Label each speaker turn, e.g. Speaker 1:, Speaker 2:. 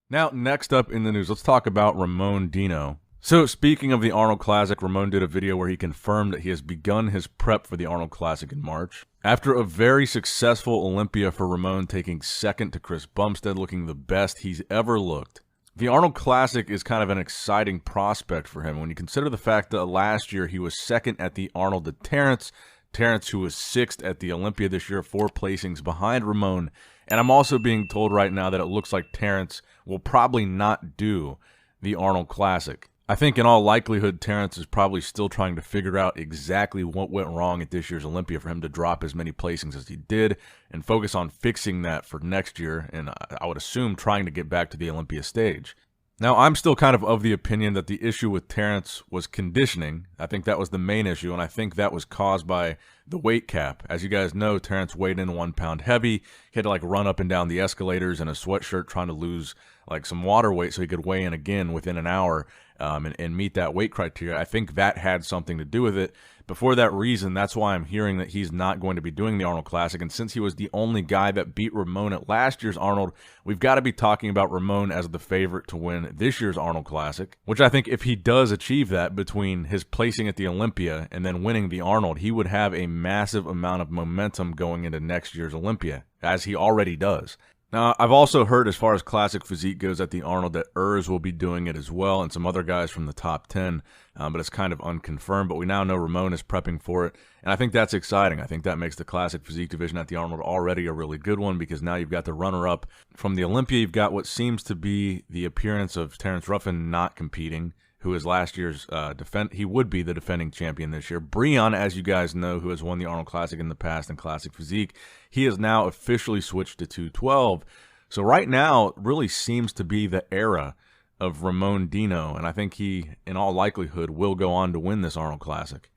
Speaker 1: Now, next up in the news, let's talk about Ramon Dino. So, speaking of the Arnold Classic, Ramon did a video where he confirmed that he has begun his prep for the Arnold Classic in March. After a very successful Olympia for Ramon, taking second to Chris Bumstead, looking the best he's ever looked. The Arnold Classic is kind of an exciting prospect for him when you consider the fact that last year he was second at the Arnold to Terrence, who was sixth at the Olympia this year, 4 placings behind Ramon. And I'm also being told right now that it looks like Terrence will probably not do the Arnold Classic. I think in all likelihood, Terrence is probably still trying to figure out exactly what went wrong at this year's Olympia for him to drop as many placings as he did and focus on fixing that for next year, and I would assume trying to get back to the Olympia stage. Now, I'm still kind of the opinion that the issue with Terrence was conditioning. I think that was the main issue, and I think that was caused by the weight cap. As you guys know, Terrence weighed in 1 pound heavy. He had to run up and down the escalators in a sweatshirt trying to lose some water weight so he could weigh in again within an hour and meet that weight criteria. I think that had something to do with it. But for that reason, that's why I'm hearing that he's not going to be doing the Arnold Classic. And since he was the only guy that beat Ramon at last year's Arnold, we've got to be talking about Ramon as the favorite to win this year's Arnold Classic, which I think if he does achieve that between his placing at the Olympia and then winning the Arnold, he would have a massive amount of momentum going into next year's Olympia, as he already does. Now, I've also heard as far as classic physique goes at the Arnold that Urs will be doing it as well, and some other guys from the top 10, but it's kind of unconfirmed. But we now know Ramon is prepping for it, and I think that's exciting. I think that makes the classic physique division at the Arnold already a really good one, because now you've got the runner-up from the Olympia. You've got what seems to be the appearance of Terrence Ruffin not competing, who is last year's he would be the defending champion this year. Breon, as you guys know, who has won the Arnold Classic in the past in classic physique, he has now officially switched to 212. So right now, it really seems to be the era of Ramon Dino, and I think he, in all likelihood, will go on to win this Arnold Classic.